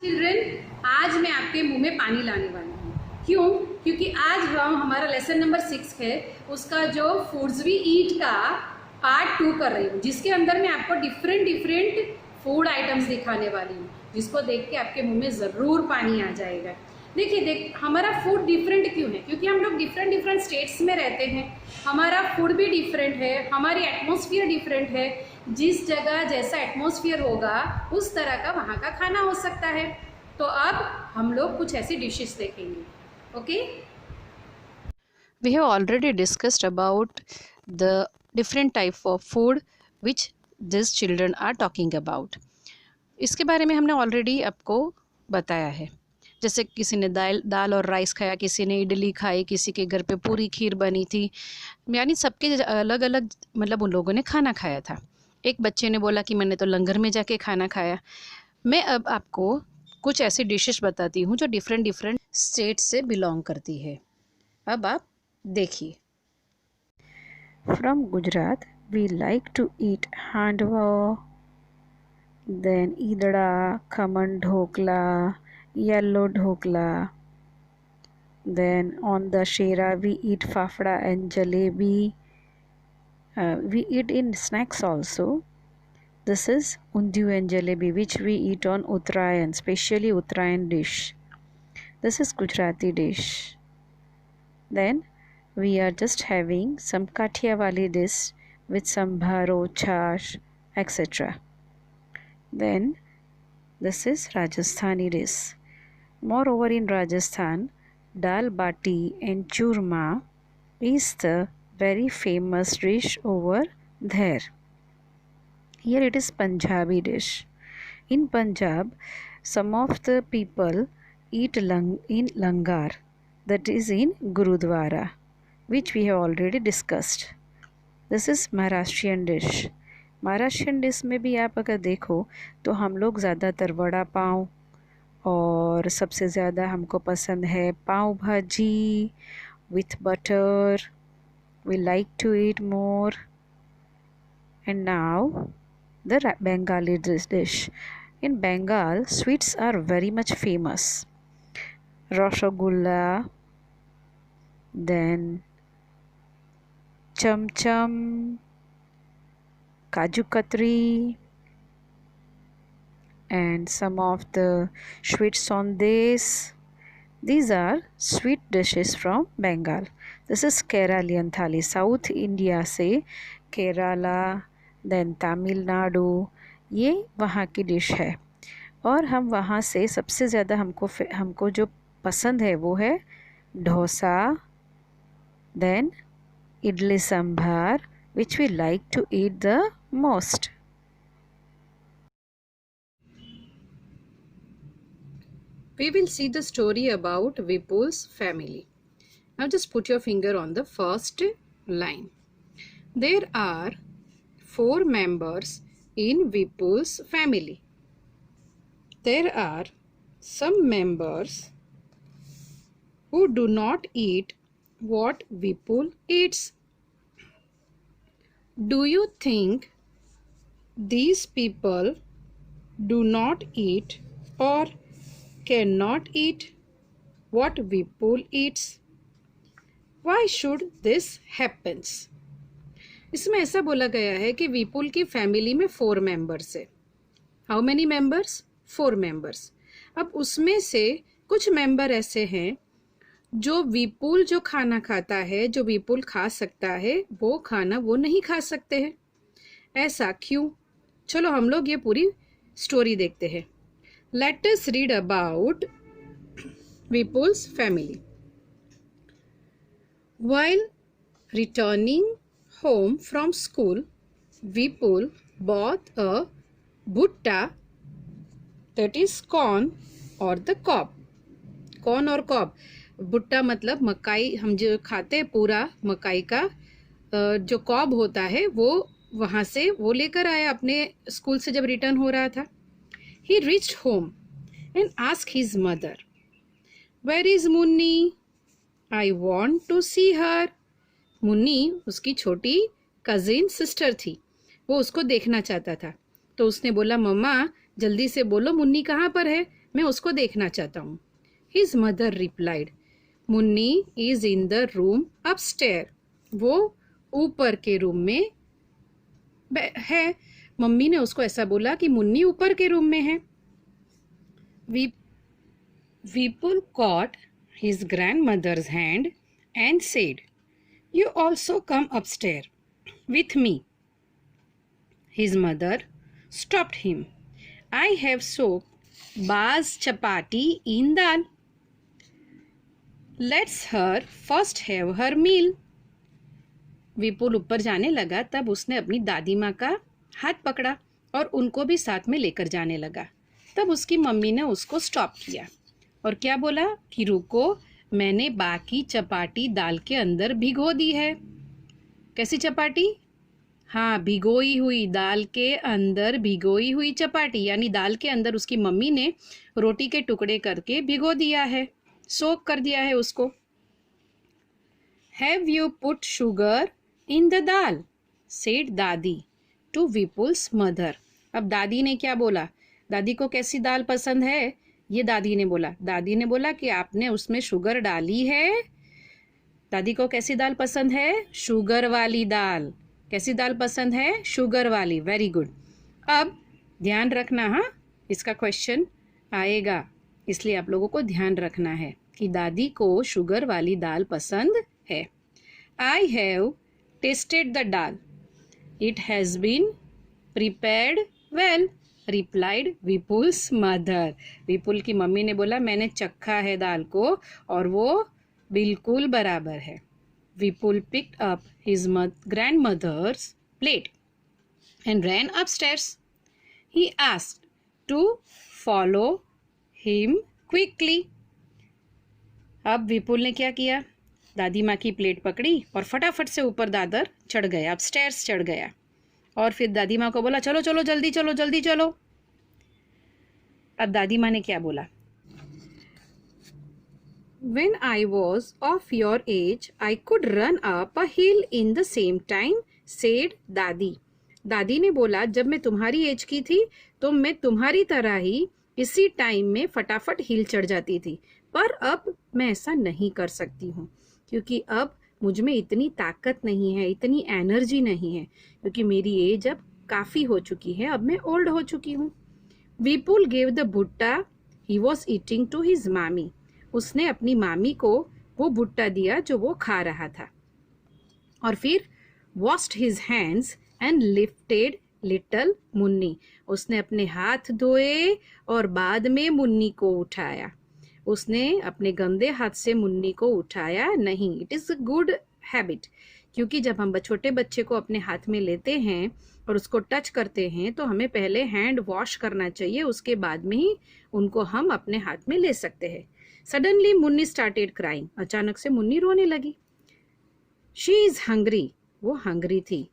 Children, आज मैं आपके मुंह में पानी लाने वाली हूँ। क्यों? क्योंकि आज हम हमारा लेसन नंबर 6 है, उसका जो फूड्स वी ईट का पार्ट 2 कर रही हूँ, जिसके अंदर मैं आपको डिफरेंट फूड आइटम्स दिखाने वाली हूँ, जिसको देख के आपके मुंह में ज़रूर पानी आ जाएगा। देखिए, हमारा फूड डिफरेंट क्यों है? क्योंकि हम लोग डिफरेंट स्टेट्स में रहते हैं, हमारा फूड भी डिफरेंट है, हमारी एटमॉस्फेयर डिफरेंट है। जिस जगह जैसा एटमॉस्फेयर होगा उस तरह का वहाँ का खाना हो सकता है। तो अब हम लोग कुछ ऐसी डिशेस देखेंगे। Okay, We have already discussed about the different type of food which these children are talking about. इसके बारे में हमने ऑलरेडी आपको बताया है। जैसे किसी ने दाल और राइस खाया, किसी ने इडली खाई, किसी के घर पे पूरी खीर बनी थी, यानी सबके अलग अलग मतलब उन लोगों ने खाना खाया था। एक बच्चे ने बोला कि मैंने तो लंगर में जाके खाना खाया। मैं अब आपको कुछ ऐसी डिशेस बताती हूँ जो डिफरेंट स्टेट से बिलोंग करती है। अब आप देखिए। From Gujarat, we like to eat handwa, then idada, khaman dhokla, yellow dhokla. Then on the shera, we eat fafda and jalebi. We eat in snacks also. This is undiyu and jalebi, which we eat on Uttarayan, especially Uttarayan dish. This is Gujarati dish. Then we are just having some Kathiawali dish with some bharo, chash, etc. Then this is Rajasthani dish. Moreover, in Rajasthan, dal bati and churma is the very famous dish over there. Here it is Punjabi dish. In Punjab, some of the people eat in langar, that is in Gurudwara, which we have already discussed. This is Maharashtrian dish. Maharashtrian dish में भी आप अगर देखो तो हम लोग ज़्यादातर वड़ा पाव और सबसे ज़्यादा हमको पसंद है पाव भाजी with butter. We like to eat more. And now the Bengali dish. In Bengal, sweets are very much famous. Rasgulla, then cham cham, Kaju Katri, and some of the sweet sandesh. These are sweet dishes from Bengal. This is Keralian thali. South India से Kerala, then Tamil Nadu, ये वहाँ की dish है। और हम वहाँ से सबसे ज़्यादा हमको जो पसंद है वो है dosa, then idli sambar, which we like to eat the most. We will see the story about Vipul's family. Now just put your finger on the first line. There are 4 members in Vipul's family. There are some members who do not eat what Vipul eats. Do you think these people do not eat or cannot eat what Vipul eats? Why should this happens? इसमें ऐसा बोला गया है कि विपुल की family में 4 members है। How many members? 4 members. अब उसमें से कुछ मेंबर ऐसे हैं जो विपुल जो खाना खाता है, जो विपुल खा सकता है, वो खाना वो नहीं खा सकते हैं। ऐसा क्यों? चलो हम लोग ये पूरी स्टोरी देखते हैं। Let us read about Vipul's family. While returning home from school, Vipul bought a bhutta, that is corn or the cob. Corn और कॉब, भुट्टा मतलब मकाई, हम जो खाते हैं पूरा मकाई का जो कॉब होता है वो वहाँ से वो लेकर आया अपने स्कूल से जब रिटर्न हो रहा था। He reached home and asked his mother, "Where is Munni? I want to see her." Munni उसकी छोटी कजिन सिस्टर थी, वो उसको देखना चाहता था। तो उसने बोला, मम्मा जल्दी से बोलो मुन्नी कहाँ पर है, मैं उसको देखना चाहता हूँ। His mother replied, Munni is in the room upstair. वो ऊपर के रूम में है। मम्मी ने उसको ऐसा बोला कि मुन्नी ऊपर के रूम में है। Vipul caught his grandmother's hand and said, "You also come upstairs with me." His mother stopped him. "I have soaked Ba's chapati in dal. Let's her first have her meal." विपुल ऊपर जाने लगा तब उसने अपनी दादी माँ का हाथ पकड़ा और उनको भी साथ में लेकर जाने लगा। तब उसकी मम्मी ने उसको स्टॉप किया और क्या बोला कि रुको, मैंने बाकी चपाटी दाल के अंदर भिगो दी है। कैसी चपाटी? हाँ, भिगोई हुई, दाल के अंदर भिगोई हुई चपाटी, यानी दाल के अंदर उसकी मम्मी ने रोटी के टुकड़े करके भिगो दिया है, सोक कर दिया है उसको। Have you put sugar in the dal? Said दादी टू विपुल्स मदर। अब दादी ने क्या बोला? दादी को कैसी दाल पसंद है? ये दादी ने बोला। दादी ने बोला कि आपने उसमें शुगर डाली है। दादी को कैसी दाल पसंद है? शुगर वाली दाल। कैसी दाल पसंद है? शुगर वाली। Very good. अब ध्यान रखना, हाँ, इसका क्वेश्चन आएगा, इसलिए आप लोगों को ध्यान रखना है कि दादी को शुगर वाली दाल पसंद है। I have tasted the dal, it has been prepared well, replied Vipul's mother. Vipul की मम्मी ने बोला, मैंने चखा है दाल को और वो बिल्कुल बराबर है। Vipul picked up his grandmother's plate and ran upstairs. He asked to follow him quickly. अब विपुल ने क्या किया? दादी माँ की प्लेट पकड़ी और फटाफट से ऊपर दादर चढ़ गया, अपस्टेयर्स चढ़ गया और फिर दादी माँ को बोला, चलो चलो जल्दी चलो जल्दी चलो। अब दादी माँ ने क्या बोला? When I was of your age, I could run up a hill in the same time, said दादी। दादी ने बोला, जब मैं तुम्हारी एज की थी तो मैं तुम्हारी तरह ही इसी टाइम में फटाफट हिल चढ़ जाती थी, पर अब मैं ऐसा नहीं कर सकती हूँ क्योंकि अब मुझ में इतनी ताकत नहीं है, इतनी एनर्जी नहीं है, क्योंकि मेरी एज अब काफ़ी हो चुकी है, अब मैं ओल्ड हो चुकी हूँ। विपुल gave the bhutta he was eating to his mami. उसने अपनी मामी को वो भुट्टा दिया जो वो खा रहा था और फिर washed his hands and lifted little Munni. उसने अपने हाथ धोए और बाद में मुन्नी को उठाया। उसने अपने गंदे हाथ से मुन्नी को उठाया नहीं। It is a good habit, क्योंकि जब हम छोटे बच्चे को अपने हाथ में लेते हैं और उसको टच करते हैं तो हमें पहले हैंड वॉश करना चाहिए, उसके बाद में ही उनको हम अपने हाथ में ले सकते हैं। Suddenly Munni started crying. अचानक से मुन्नी रोने लगी। She is hungry. वो हंग्री थी।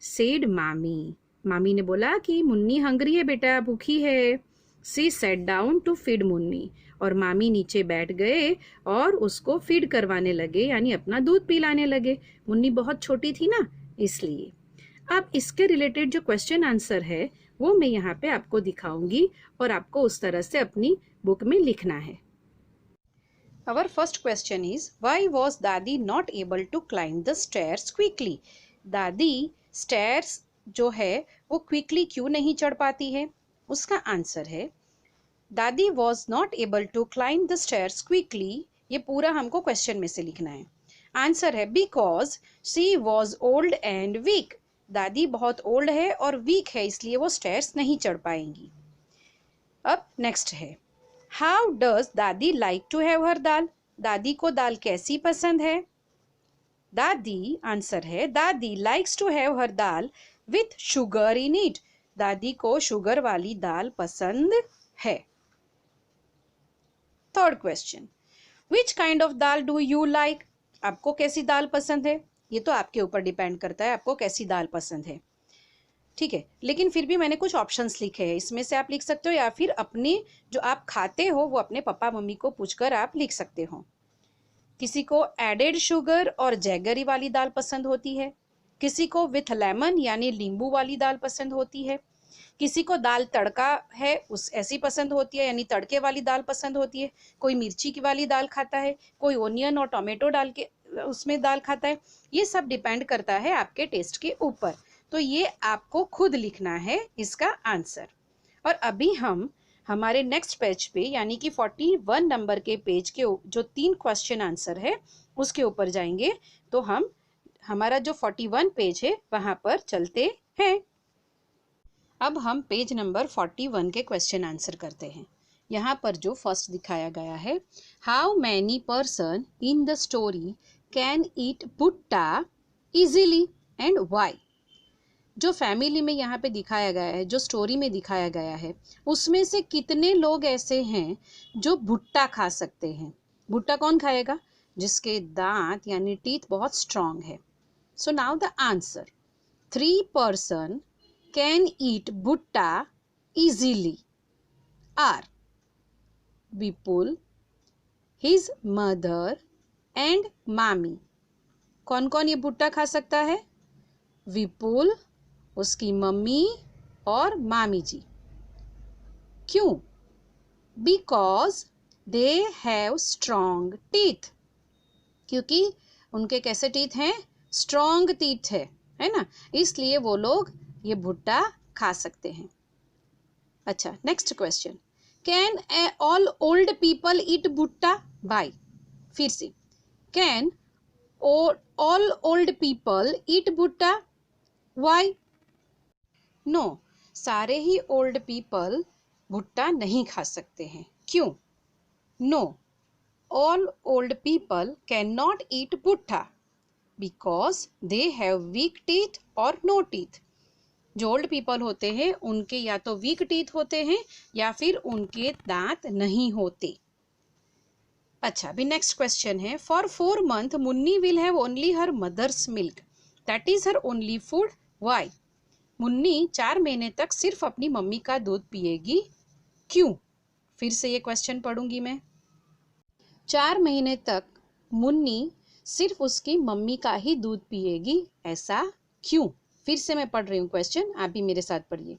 सेड मामी। मामी ने बोला कि मुन्नी हंग्री है बेटा, भूखी है। She sat down to feed Munni. और मामी नीचे बैठ गए और उसको फीड करवाने लगे, यानी अपना दूध पिलाने लगे। मुन्नी बहुत छोटी थी ना, इसलिए। अब इसके रिलेटेड जो क्वेश्चन आंसर है वो मैं यहाँ पे आपको दिखाऊंगी और आपको उस तरह से अपनी बुक में लिखना है। Our first question is, why was Dadi not able to climb the stairs quickly? दादी stairs जो है वो quickly क्यों नहीं चढ़ पाती है? उसका आंसर है, दादी was not able to climb the stairs quickly। ये पूरा हमको क्वेश्चन में से लिखना है। आंसर है because she was old and weak। दादी बहुत ओल्ड है और वीक है, इसलिए वो स्टेयर्स नहीं चढ़ पाएंगी। अब नेक्स्ट है, हाउ डज दादी लाइक टू हैव हर दाल? दादी को दाल कैसी पसंद है? दादी, आंसर है, dadi likes to have her dal with sugar in it. दादी को शुगर वाली दाल पसंद है। Third question, which kind of dal do you like? आपको कैसी दाल पसंद है? ये तो आपके ऊपर डिपेंड करता है आपको कैसी दाल पसंद है, ठीक है। लेकिन फिर भी मैंने कुछ ऑप्शंस लिखे हैं, इसमें से आप लिख सकते हो, या फिर अपने जो आप खाते हो वो अपने पापा मम्मी को पूछकर आप लिख सकते हो। किसी को एडेड शुगर और जैगरी वाली दाल पसंद होती है, किसी को विथ लेमन यानी नींबू वाली दाल पसंद होती है, किसी को दाल तड़का है उस ऐसी पसंद होती है, यानी तड़के वाली दाल पसंद होती है, कोई मिर्ची की वाली दाल खाता है, कोई ओनियन और टोमेटो डाल के उसमें दाल खाता है। ये सब डिपेंड करता है आपके टेस्ट के ऊपर। तो ये आपको खुद लिखना है इसका आंसर। और अभी हम हमारे नेक्स्ट पेज पे यानी कि 41 नंबर के पेज के जो 3 क्वेश्चन आंसर है उसके ऊपर जाएंगे। तो हम हमारा जो 41 पेज है वहां पर चलते हैं। अब हम पेज नंबर 41 के क्वेश्चन आंसर करते हैं। यहाँ पर जो फर्स्ट दिखाया गया है, how many person in the story can eat bhutta easily and Y. जो फैमिली में यहाँ पे दिखाया गया है, जो स्टोरी में दिखाया गया है, उसमें से कितने लोग ऐसे हैं जो भुट्टा खा सकते हैं। भुट्टा कौन खाएगा? जिसके दांत यानी टीथ बहुत स्ट्रांग है। So now the answer, 3 person can eat bhutta easily are Vipul, his mother and mami. कौन कौन ये भुट्टा खा सकता है? विपुल, उसकी मम्मी और मामी जी। क्यों? Because they have strong teeth. क्योंकि उनके कैसे टीथ हैं? स्ट्रॉन्ग टीथ है ना, इसलिए वो लोग ये भुट्टा खा सकते हैं। अच्छा, next question, can all old people eat भुट्टा बाय। फिर से, can all old people eat भुट्टा वाई। नो, सारे ही ओल्ड पीपल भुट्टा नहीं खा सकते हैं। क्यों? No, all old people can not eat bhutta because they have weak teeth और नो टीथ। जो ओल्ड पीपल होते हैं उनके या तो वीक टीथ होते हैं या फिर उनके दांत नहीं होते। अच्छा, अभी नेक्स्ट क्वेश्चन है, for 4 months Munni will have only her mother's milk that is her only food वाई। मुन्नी 4 महीने तक सिर्फ अपनी मम्मी का दूध पिएगी। क्यों? फिर से ये क्वेश्चन पढ़ूंगी मैं। 4 महीने तक मुन्नी सिर्फ उसकी मम्मी का ही दूध पिएगी, ऐसा क्यों? फिर से मैं पढ़ रही हूँ क्वेश्चन, आप भी मेरे साथ पढ़िए।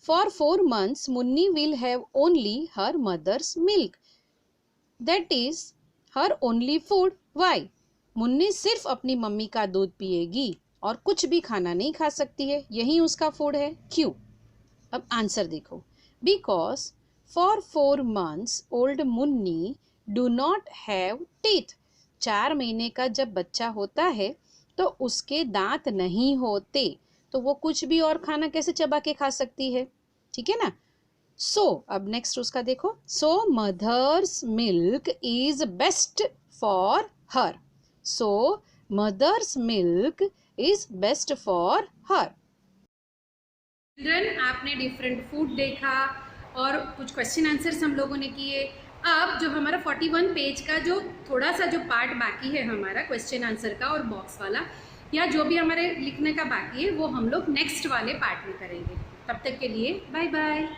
For 4 months Munni will have only her mother's milk that is her only food वाई। मुन्नी सिर्फ अपनी मम्मी का दूध पिएगी और कुछ भी खाना नहीं खा सकती है, यही उसका फूड है। क्यों? अब आंसर देखो, because for 4 months old Munni do not have teeth. 4 महीने का जब बच्चा होता है तो उसके दांत नहीं होते, तो वो कुछ भी और खाना कैसे चबा के खा सकती है? ठीक है ना। सो अब नेक्स्ट उसका देखो, so mother's milk is best for her. So mother's milk is best for her. Children, आपने डिफरेंट फूड देखा और कुछ क्वेश्चन आंसर्स हम लोगों ने किए। अब जो हमारा 41 पेज का जो थोड़ा सा जो पार्ट बाकी है हमारा क्वेश्चन आंसर का और बॉक्स वाला, या जो भी हमारे लिखने का बाकी है, वो हम लोग नेक्स्ट वाले पार्ट में करेंगे। तब तक के लिए बाय बाय।